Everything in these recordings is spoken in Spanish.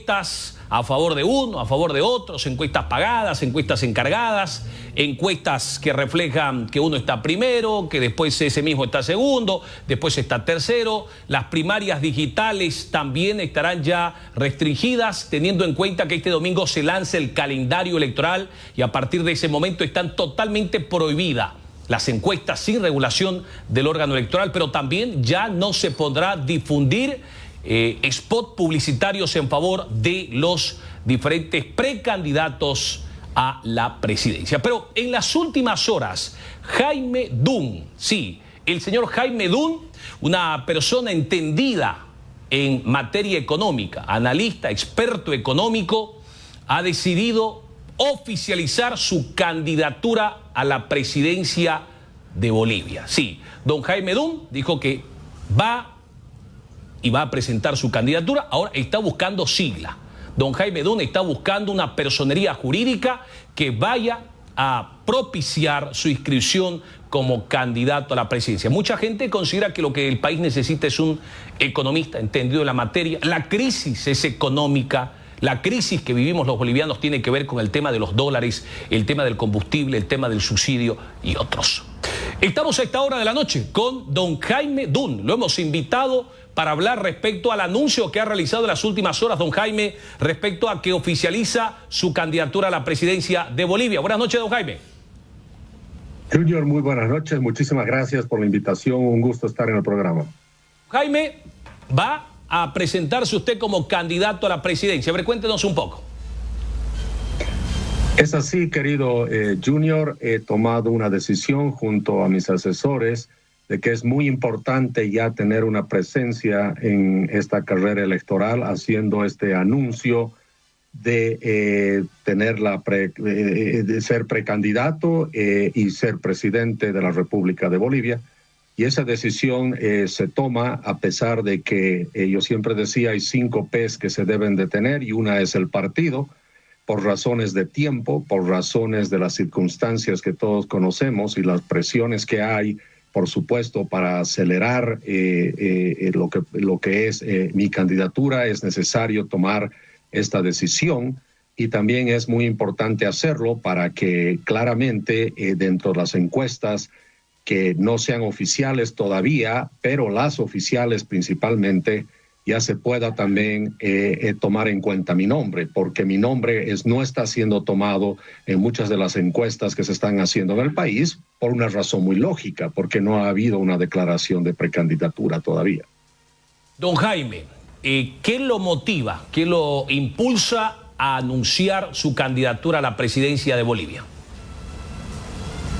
encuestas a favor de uno, a favor de otros, encuestas pagadas, encuestas encargadas, encuestas que reflejan que uno está primero, que después ese mismo está segundo, después está tercero. Las primarias digitales también estarán ya restringidas, teniendo en cuenta que este domingo se lanza el calendario electoral y a partir de ese momento están totalmente prohibidas las encuestas sin regulación del órgano electoral, pero también ya no se podrá difundir spot publicitarios en favor de los diferentes precandidatos a la presidencia. Pero en las últimas horas, Jaime Dunn, sí, el señor Jaime Dunn, una persona entendida en materia económica, analista, experto económico, ha decidido oficializar su candidatura a la presidencia de Bolivia. Sí, don Jaime Dunn dijo que va a presentar su candidatura. Ahora está buscando sigla. Don Jaime Dunn está buscando una personería jurídica que vaya a propiciar su inscripción como candidato a la presidencia. Mucha gente considera que lo que el país necesita es un economista entendido en la materia. La crisis es económica. La crisis que vivimos los bolivianos tiene que ver con el tema de los dólares, el tema del combustible, el tema del subsidio y otros. Estamos a esta hora de la noche con don Jaime Dunn. Lo hemos invitado para hablar respecto al anuncio que ha realizado en las últimas horas don Jaime respecto a que oficializa su candidatura a la presidencia de Bolivia. Buenas noches, don Jaime. Junior, muy buenas noches. Muchísimas gracias por la invitación. Un gusto estar en el programa. Jaime, va a presentarse usted como candidato a la presidencia. A ver, cuéntenos un poco. Es así, querido Junior. He tomado una decisión junto a mis asesores de que es muy importante ya tener una presencia en esta carrera electoral, haciendo este anuncio de tener de ser precandidato y ser presidente de la República de Bolivia. Y esa decisión se toma a pesar de que yo siempre decía hay 5 P's que se deben de tener y una es el partido, por razones de tiempo, por razones de las circunstancias que todos conocemos y las presiones que hay, por supuesto, para acelerar lo que es mi candidatura. Es necesario tomar esta decisión y también es muy importante hacerlo para que claramente dentro de las encuestas que no sean oficiales todavía, pero las oficiales principalmente, ya se pueda también tomar en cuenta mi nombre, porque mi nombre no está siendo tomado en muchas de las encuestas que se están haciendo en el país por una razón muy lógica, porque no ha habido una declaración de precandidatura todavía. Don Jaime, ¿qué lo motiva, qué lo impulsa a anunciar su candidatura a la presidencia de Bolivia?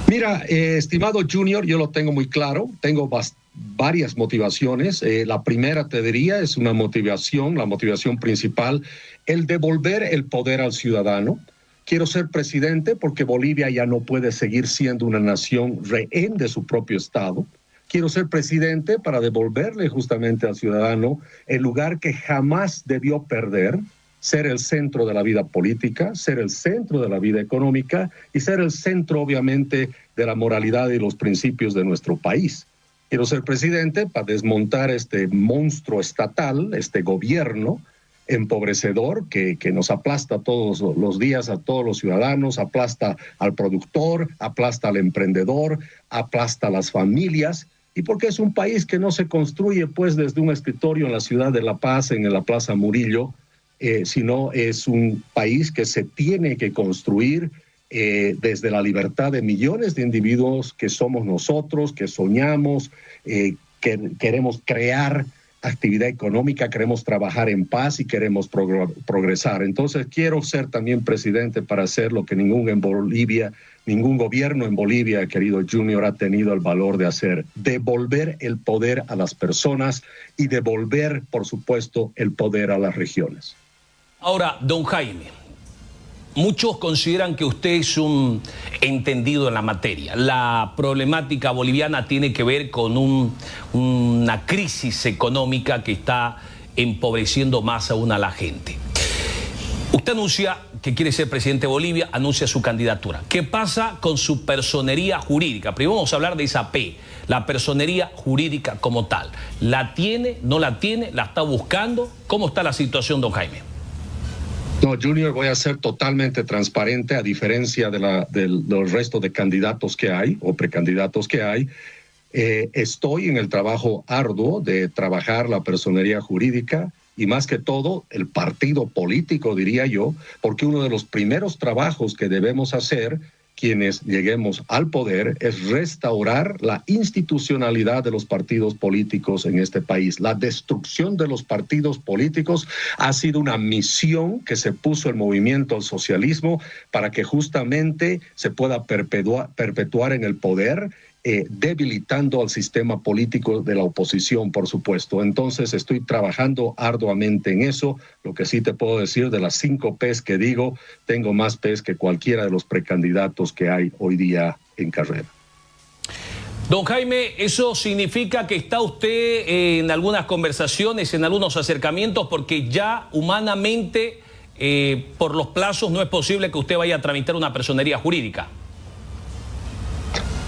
Mira, estimado Junior, yo lo tengo muy claro, tengo varias motivaciones. La primera, te diría, es una motivación, la motivación principal, el devolver el poder al ciudadano. Quiero ser presidente porque Bolivia ya no puede seguir siendo una nación rehén de su propio Estado. Quiero ser presidente para devolverle justamente al ciudadano el lugar que jamás debió perder, ser el centro de la vida política, ser el centro de la vida económica y ser el centro, obviamente, de la moralidad y los principios de nuestro país. Quiero ser presidente para desmontar este monstruo estatal, este gobierno empobrecedor que nos aplasta todos los días a todos los ciudadanos, aplasta al productor, aplasta al emprendedor, aplasta a las familias. Y porque es un país que no se construye pues desde un escritorio en la ciudad de La Paz, en la Plaza Murillo, sino es un país que se tiene que construir desde la libertad de millones de individuos que somos nosotros, que soñamos, que queremos crear actividad económica, queremos trabajar en paz y queremos progresar. Entonces quiero ser también presidente para hacer lo que ningún gobierno en Bolivia, querido Junior, ha tenido el valor de hacer: devolver el poder a las personas y devolver, por supuesto, el poder a las regiones. Ahora, don Jaime, muchos consideran que usted es un entendido en la materia. La problemática boliviana tiene que ver con una crisis económica que está empobreciendo más aún a la gente. Usted anuncia que quiere ser presidente de Bolivia, anuncia su candidatura. ¿Qué pasa con su personería jurídica? Primero vamos a hablar de esa P, la personería jurídica como tal. ¿La tiene? ¿No la tiene? ¿La está buscando? ¿Cómo está la situación, don Jaime? No, Junior, voy a ser totalmente transparente, a diferencia del resto de candidatos que hay o precandidatos que hay. Estoy en el trabajo arduo de trabajar la personería jurídica y más que todo el partido político, diría yo, porque uno de los primeros trabajos que debemos hacer quienes lleguemos al poder es restaurar la institucionalidad de los partidos políticos en este país. La destrucción de los partidos políticos ha sido una misión que se puso el movimiento al socialismo para que justamente se pueda perpetuar en el poder, debilitando al sistema político de la oposición, por supuesto. Entonces estoy trabajando arduamente en eso. Lo que sí te puedo decir, de las 5 P's que digo, tengo más P's que cualquiera de los precandidatos que hay hoy día en carrera. Don Jaime, ¿eso significa que está usted en algunas conversaciones, en algunos acercamientos, porque ya humanamente, por los plazos, no es posible que usted vaya a tramitar una personería jurídica?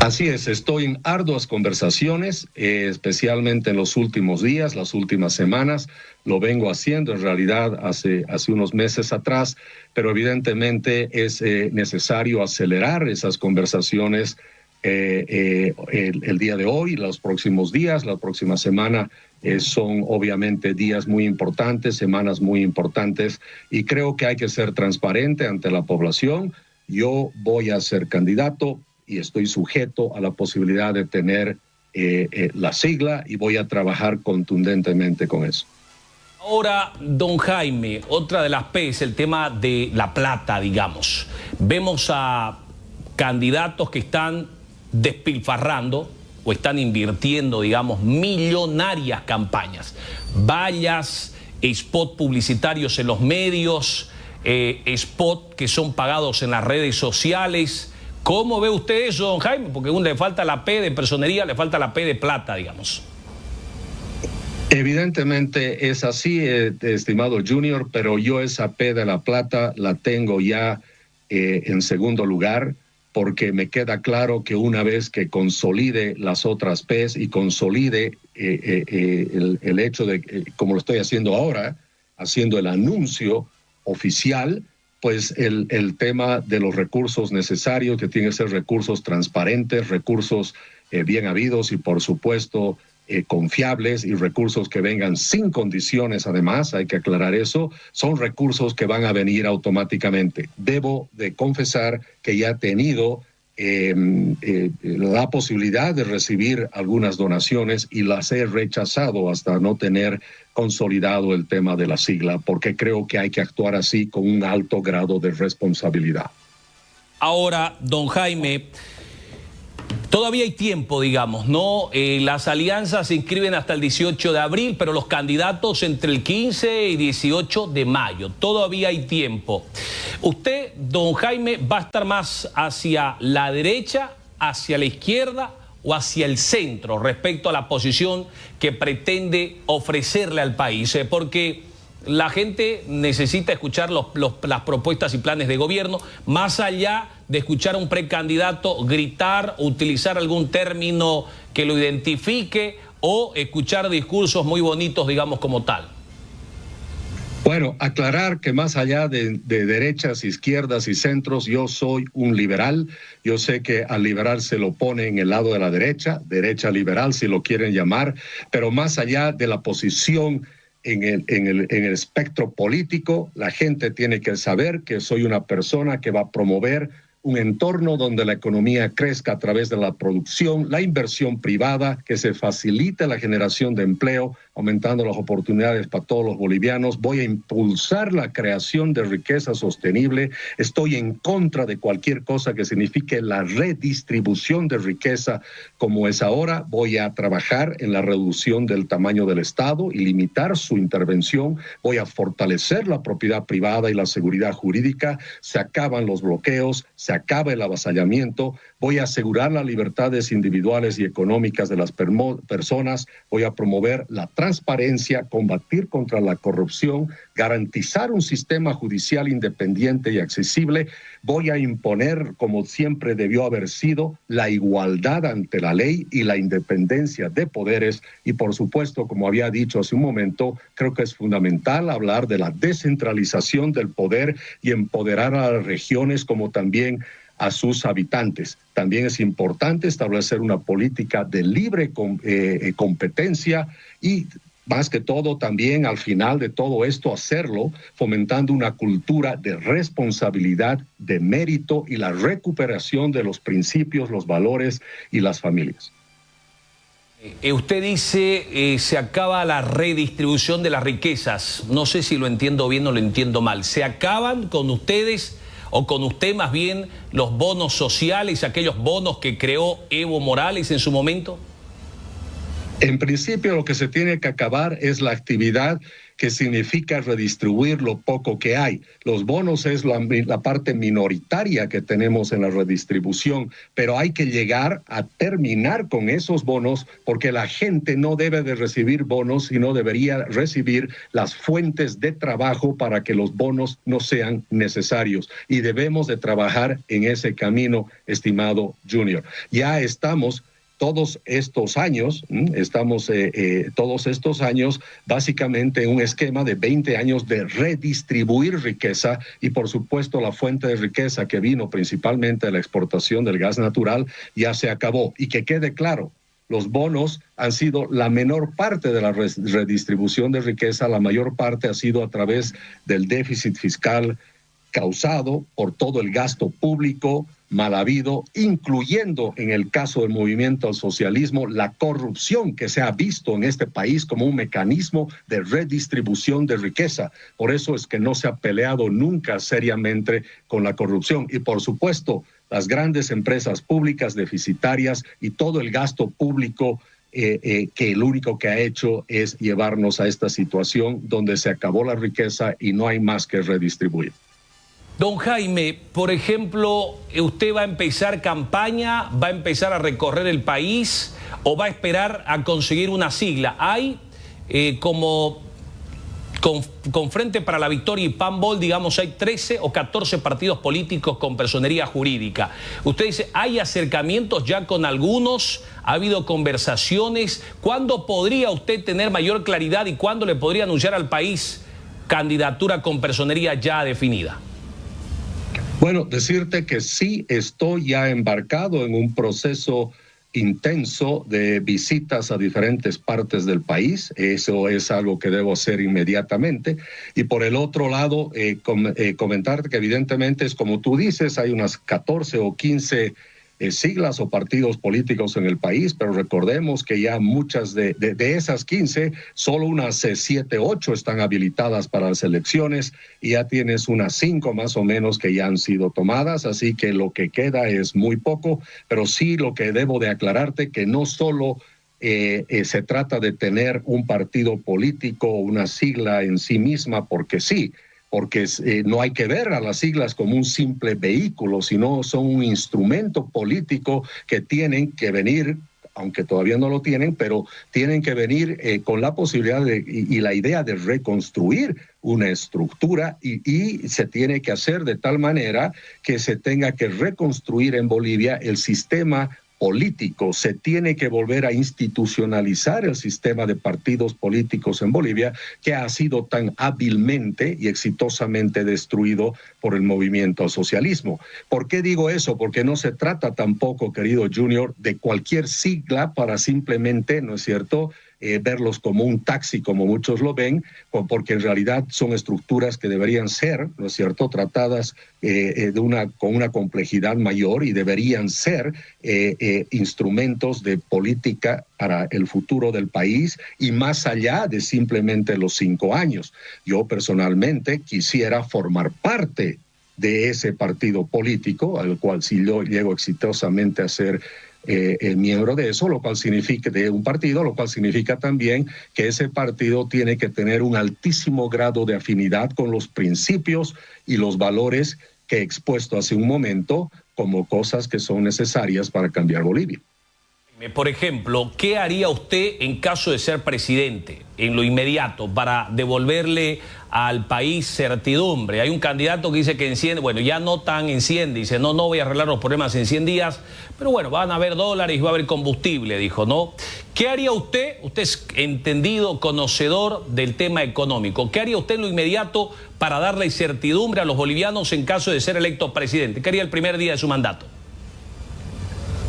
Así es, estoy en arduas conversaciones, especialmente en los últimos días, las últimas semanas. Lo vengo haciendo en realidad hace unos meses atrás, pero evidentemente es necesario acelerar esas conversaciones el día de hoy, los próximos días, la próxima semana. Son obviamente días muy importantes, semanas muy importantes, y creo que hay que ser transparente ante la población. Yo voy a ser candidato y estoy sujeto a la posibilidad de tener la sigla y voy a trabajar contundentemente con eso. Ahora, don Jaime, otra de las P es el tema de la plata, digamos. Vemos a candidatos que están despilfarrando o están invirtiendo, digamos, millonarias campañas. Vallas, spot publicitarios en los medios, spot que son pagados en las redes sociales. ¿Cómo ve usted eso, don Jaime? Porque a uno le falta la P de personería, le falta la P de plata, digamos. Evidentemente es así, estimado Junior, pero yo esa P de la plata la tengo ya en segundo lugar, porque me queda claro que una vez que consolide las otras P's y consolide el hecho de, como lo estoy haciendo ahora, haciendo el anuncio oficial, pues el tema de los recursos necesarios, que tienen que ser recursos transparentes, recursos bien habidos y por supuesto confiables, y recursos que vengan sin condiciones, además, hay que aclarar eso, son recursos que van a venir automáticamente. Debo de confesar que ya he tenido la posibilidad de recibir algunas donaciones y las he rechazado hasta no tener consolidado el tema de la sigla, porque creo que hay que actuar así con un alto grado de responsabilidad. Ahora, don Jaime, todavía hay tiempo, digamos, ¿no? Las alianzas se inscriben hasta el 18 de abril, pero los candidatos entre el 15 y 18 de mayo. Todavía hay tiempo. Usted, don Jaime, va a estar más hacia la derecha, hacia la izquierda o hacia el centro respecto a la posición que pretende ofrecerle al país, porque la gente necesita escuchar las propuestas y planes de gobierno, más allá de escuchar a un precandidato gritar o utilizar algún término que lo identifique o escuchar discursos muy bonitos, digamos, como tal. Bueno, aclarar que más allá de derechas, izquierdas y centros, yo soy un liberal. Yo sé que al liberal se lo pone en el lado de la derecha liberal si lo quieren llamar, pero más allá de la posición en el espectro político, la gente tiene que saber que soy una persona que va a promover un entorno donde la economía crezca a través de la producción, la inversión privada, que se facilite la generación de empleo, aumentando las oportunidades para todos los bolivianos. Voy a impulsar la creación de riqueza sostenible. Estoy en contra de cualquier cosa que signifique la redistribución de riqueza como es ahora. Voy a trabajar en la reducción del tamaño del Estado y limitar su intervención. Voy a fortalecer la propiedad privada y la seguridad jurídica. Se acaban los bloqueos, se acaba el avasallamiento. voy a asegurar las libertades individuales y económicas de las personas, voy a promover la transparencia, combatir contra la corrupción, garantizar un sistema judicial independiente y accesible, voy a imponer, como siempre debió haber sido, la igualdad ante la ley y la independencia de poderes y, por supuesto, como había dicho hace un momento, creo que es fundamental hablar de la descentralización del poder y empoderar a las regiones como también a sus habitantes. También es importante establecer una política de libre competencia y, más que todo, también al final de todo esto, hacerlo fomentando una cultura de responsabilidad, de mérito y la recuperación de los principios, los valores y las familias. Usted dice, se acaba la redistribución de las riquezas. No sé si lo entiendo bien o lo entiendo mal. ¿Se acaban con ustedes o con usted más bien los bonos sociales, aquellos bonos que creó Evo Morales en su momento? En principio, lo que se tiene que acabar es la actividad que significa redistribuir lo poco que hay. Los bonos es la parte minoritaria que tenemos en la redistribución, pero hay que llegar a terminar con esos bonos porque la gente no debe de recibir bonos, sino debería recibir las fuentes de trabajo para que los bonos no sean necesarios. Y debemos de trabajar en ese camino, estimado Junior. Ya estamos todos estos años, básicamente en un esquema de 20 años de redistribuir riqueza y, por supuesto, la fuente de riqueza que vino principalmente de la exportación del gas natural ya se acabó. Y que quede claro, los bonos han sido la menor parte de la redistribución de riqueza, la mayor parte ha sido a través del déficit fiscal causado por todo el gasto público mal habido, incluyendo en el caso del movimiento al socialismo, la corrupción que se ha visto en este país como un mecanismo de redistribución de riqueza. Por eso es que no se ha peleado nunca seriamente con la corrupción. Y por supuesto, las grandes empresas públicas deficitarias y todo el gasto público que lo único que ha hecho es llevarnos a esta situación donde se acabó la riqueza y no hay más que redistribuir. Don Jaime, por ejemplo, ¿usted va a empezar campaña, va a empezar a recorrer el país o va a esperar a conseguir una sigla? Hay como con Frente para la Victoria y PANBOL, digamos, hay 13 o 14 partidos políticos con personería jurídica. Usted dice, ¿hay acercamientos ya con algunos? ¿Ha habido conversaciones? ¿Cuándo podría usted tener mayor claridad y cuándo le podría anunciar al país candidatura con personería ya definida? Bueno, decirte que sí estoy ya embarcado en un proceso intenso de visitas a diferentes partes del país. Eso es algo que debo hacer inmediatamente. Y por el otro lado, comentarte que evidentemente es como tú dices, hay unas 14 o 15 siglas o partidos políticos en el país, pero recordemos que ya muchas de esas 15, solo unas 7, 8 están habilitadas para las elecciones y ya tienes unas 5 más o menos que ya han sido tomadas, así que lo que queda es muy poco, pero sí lo que debo de aclararte que no solo se trata de tener un partido político o una sigla en sí misma porque sí, porque no hay que ver a las siglas como un simple vehículo, sino son un instrumento político que tienen que venir, aunque todavía no lo tienen, pero tienen que venir con la posibilidad y la idea de reconstruir una estructura y se tiene que hacer de tal manera que se tenga que reconstruir en Bolivia el sistema político. Se tiene que volver a institucionalizar el sistema de partidos políticos en Bolivia que ha sido tan hábilmente y exitosamente destruido por el movimiento al socialismo. ¿Por qué digo eso? Porque no se trata tampoco, querido Junior, de cualquier sigla para simplemente, ¿no es cierto?, verlos como un taxi, como muchos lo ven, porque en realidad son estructuras que deberían ser, ¿no es cierto?, tratadas con una complejidad mayor y deberían ser instrumentos de política para el futuro del país y más allá de simplemente los 5 años. Yo personalmente quisiera formar parte de ese partido político, al cual si yo llego exitosamente a ser el miembro de eso, lo cual significa de un partido, lo cual significa también que ese partido tiene que tener un altísimo grado de afinidad con los principios y los valores que he expuesto hace un momento como cosas que son necesarias para cambiar Bolivia. Por ejemplo, ¿qué haría usted en caso de ser presidente en lo inmediato para devolverle al país certidumbre? Hay un candidato que dice que enciende, bueno, ya no tan enciende, dice, no voy a arreglar los problemas en 100 días, pero bueno, van a haber dólares, va a haber combustible, dijo, ¿no? ¿Qué haría usted? Usted es entendido, conocedor del tema económico. ¿Qué haría usted en lo inmediato para darle certidumbre a los bolivianos en caso de ser electo presidente? ¿Qué haría el primer día de su mandato?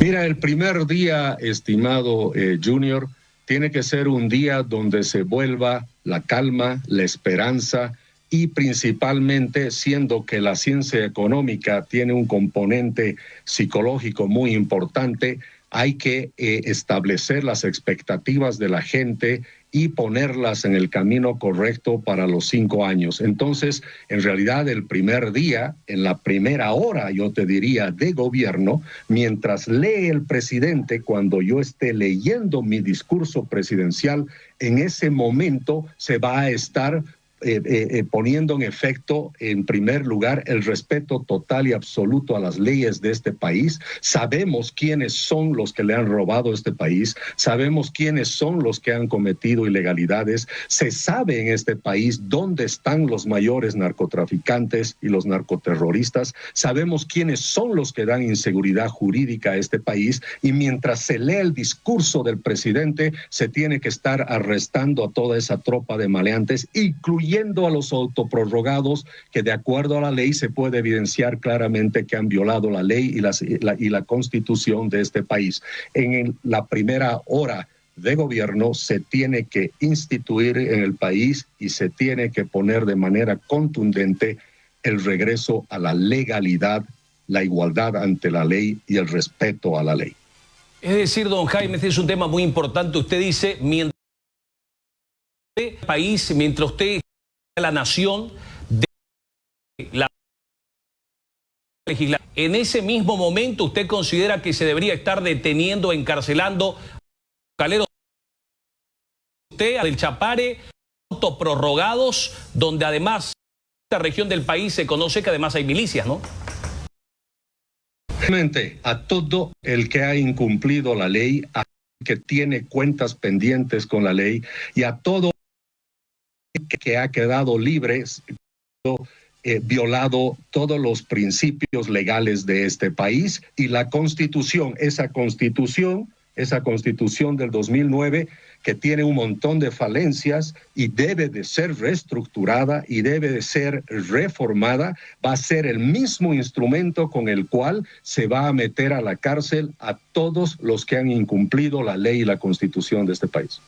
Mira, el primer día, estimado Junior, tiene que ser un día donde se vuelva la calma, la esperanza y principalmente, siendo que la ciencia económica tiene un componente psicológico muy importante, hay que establecer las expectativas de la gente y ponerlas en el camino correcto para los 5 años. Entonces, en realidad, el primer día, en la primera hora, yo te diría, de gobierno, mientras lee el presidente, cuando yo esté leyendo mi discurso presidencial, en ese momento se va a estar poniendo en efecto, en primer lugar, el respeto total y absoluto a las leyes de este país. Sabemos quiénes son los que le han robado este país, sabemos quiénes son los que han cometido ilegalidades, se sabe en este país dónde están los mayores narcotraficantes y los narcoterroristas, sabemos quiénes son los que dan inseguridad jurídica a este país, y mientras se lee el discurso del presidente, se tiene que estar arrestando a toda esa tropa de maleantes, incluyendo a los autoprorrogados, que de acuerdo a la ley se puede evidenciar claramente que han violado la ley y la constitución de este país. En la primera hora de gobierno se tiene que instituir en el país y se tiene que poner de manera contundente el regreso a la legalidad, la igualdad ante la ley y el respeto a la ley. Es decir, don Jaime, este es un tema muy importante. Usted dice, mientras usted la nación de la legislación. En ese mismo momento, ¿usted considera que se debería estar deteniendo, encarcelando caleros del Chapare, autoprorrogados, donde además en esta región del país se conoce que además hay milicias, ¿no? A todo el que ha incumplido la ley, a que tiene cuentas pendientes con la ley y a todo que ha quedado libre, violado todos los principios legales de este país y la Constitución, esa Constitución del 2009 que tiene un montón de falencias y debe de ser reestructurada y debe de ser reformada, va a ser el mismo instrumento con el cual se va a meter a la cárcel a todos los que han incumplido la ley y la Constitución de este país.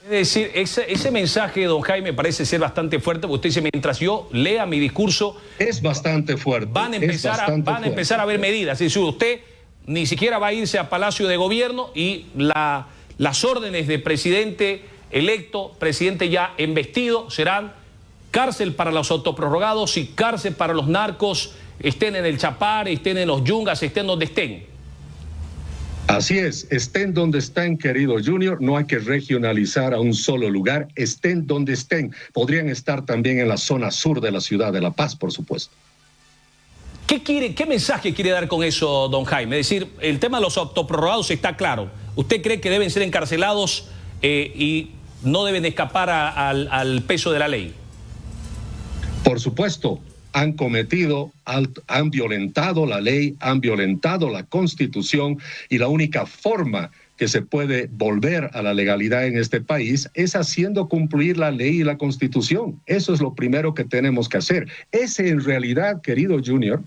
Es decir, ese mensaje, don Jaime, parece ser bastante fuerte, porque usted dice, mientras yo lea mi discurso... Es bastante fuerte. Van a empezar a haber medidas. Es decir, usted ni siquiera va a irse a Palacio de Gobierno y las órdenes de presidente electo, presidente ya embestido, serán cárcel para los autoprorrogados y cárcel para los narcos, estén en el Chapare, estén en los Yungas, estén donde estén. Así es, estén donde estén, querido Junior, no hay que regionalizar a un solo lugar, estén donde estén. Podrían estar también en la zona sur de la ciudad de La Paz, por supuesto. ¿Qué mensaje quiere dar con eso, don Jaime? Es decir, el tema de los autoprorrogados está claro. ¿Usted cree que deben ser encarcelados y no deben escapar al peso de la ley? Por supuesto. Han violentado la ley, han violentado la Constitución y la única forma que se puede volver a la legalidad en este país es haciendo cumplir la ley y la Constitución. Eso es lo primero que tenemos que hacer. Ese en realidad, querido Junior,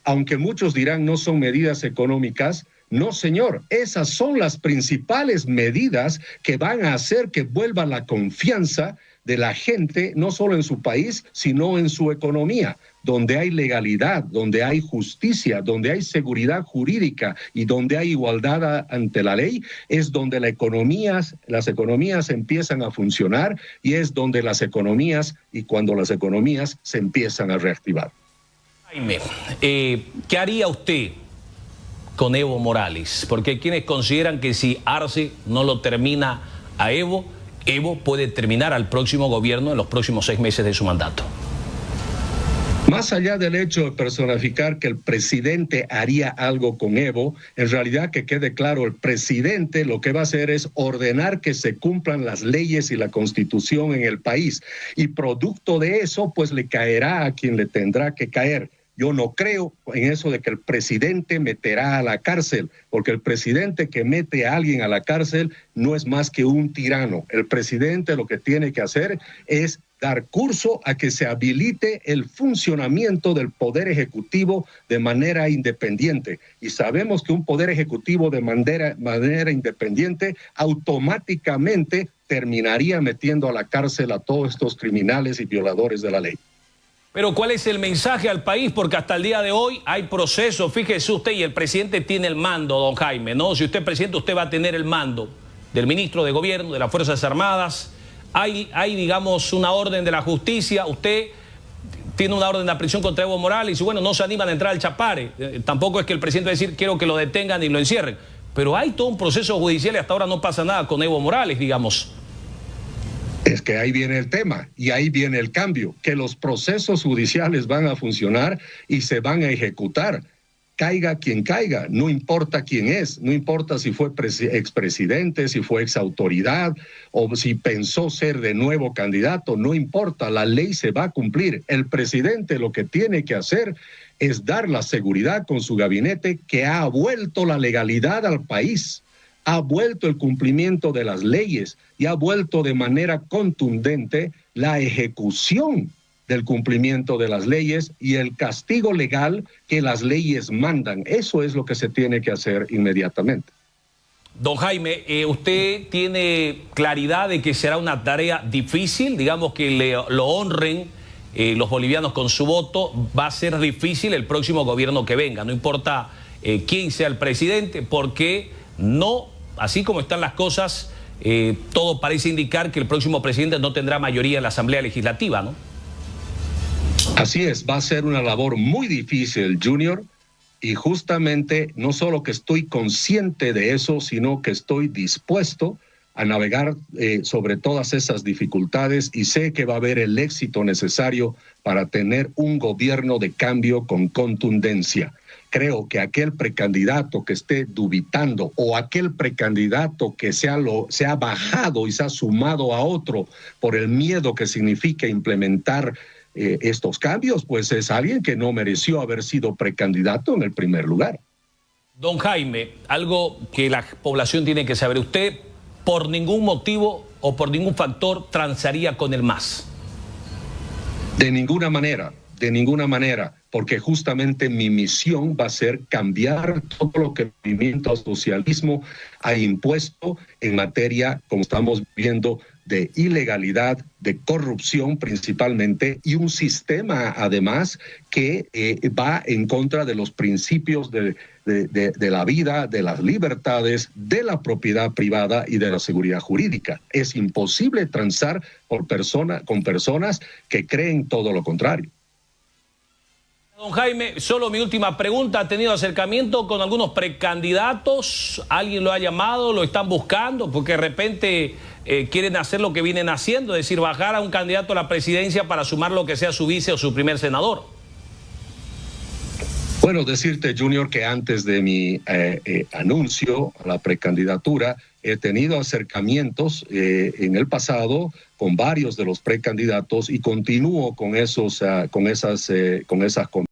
aunque muchos dirán no son medidas económicas, no, señor, esas son las principales medidas que van a hacer que vuelva la confianza de la gente, no solo en su país, sino en su economía, donde hay legalidad, donde hay justicia, donde hay seguridad jurídica y donde hay igualdad ante la ley, es donde las economías empiezan a funcionar y es donde cuando las economías se empiezan a reactivar. Jaime, ¿qué haría usted con Evo Morales? Porque hay quienes consideran que si Arce no lo termina a Evo puede terminar al próximo gobierno en los próximos 6 meses de su mandato. Más allá del hecho de personificar que el presidente haría algo con Evo, en realidad que quede claro, el presidente lo que va a hacer es ordenar que se cumplan las leyes y la constitución en el país. Y producto de eso, pues le caerá a quien le tendrá que caer. Yo no creo en eso de que el presidente meterá a la cárcel, porque el presidente que mete a alguien a la cárcel no es más que un tirano. El presidente lo que tiene que hacer es dar curso a que se habilite el funcionamiento del Poder Ejecutivo de manera independiente. Y sabemos que un Poder Ejecutivo de manera independiente automáticamente terminaría metiendo a la cárcel a todos estos criminales y violadores de la ley. Pero ¿cuál es el mensaje al país? Porque hasta el día de hoy hay procesos, fíjese usted, y el presidente tiene el mando, don Jaime, ¿no? Si usted es presidente, usted va a tener el mando del ministro de Gobierno, de las Fuerzas Armadas. Hay, digamos, una orden de la justicia. Usted tiene una orden de aprehensión contra Evo Morales y bueno, no se animan a entrar al Chapare. Tampoco es que el presidente va a decir, quiero que lo detengan y lo encierren. Pero hay todo un proceso judicial y hasta ahora no pasa nada con Evo Morales, digamos. Es que ahí viene el tema y ahí viene el cambio, que los procesos judiciales van a funcionar y se van a ejecutar. Caiga quien caiga, no importa quién es, no importa si fue expresidente, si fue exautoridad o si pensó ser de nuevo candidato, no importa, la ley se va a cumplir. El presidente lo que tiene que hacer es dar la seguridad con su gabinete que ha vuelto la legalidad al país, ha vuelto el cumplimiento de las leyes y ha vuelto de manera contundente la ejecución del cumplimiento de las leyes y el castigo legal que las leyes mandan. Eso es lo que se tiene que hacer inmediatamente. Don Jaime, ¿usted tiene claridad de que será una tarea difícil? Digamos que lo honren los bolivianos con su voto. Va a ser difícil el próximo gobierno que venga, no importa quién sea el presidente, porque no, así como están las cosas, todo parece indicar que el próximo presidente no tendrá mayoría en la Asamblea Legislativa, ¿no? Así es, va a ser una labor muy difícil, Junior, y justamente no solo que estoy consciente de eso, sino que estoy dispuesto a navegar sobre todas esas dificultades y sé que va a haber el éxito necesario para tener un gobierno de cambio con contundencia. Creo que aquel precandidato que esté dubitando o aquel precandidato que se ha bajado y se ha sumado a otro por el miedo que significa implementar estos cambios, pues es alguien que no mereció haber sido precandidato en el primer lugar. Don Jaime, algo que la población tiene que saber, usted por ningún motivo o por ningún factor transaría con el MAS. De ninguna manera, porque justamente mi misión va a ser cambiar todo lo que el movimiento al socialismo ha impuesto en materia, como estamos viendo, de ilegalidad, de corrupción principalmente, y un sistema además que va en contra de los principios de la vida, de las libertades, de la propiedad privada y de la seguridad jurídica. Es imposible transar con personas que creen todo lo contrario. Don Jaime, solo mi última pregunta. ¿Ha tenido acercamiento con algunos precandidatos? ¿Alguien lo ha llamado? ¿Lo están buscando? Porque de repente quieren hacer lo que vienen haciendo, es decir, bajar a un candidato a la presidencia para sumar lo que sea su vice o su primer senador. Bueno, decirte, Junior, que antes de mi anuncio a la precandidatura, he tenido acercamientos en el pasado con varios de los precandidatos y continúo con esas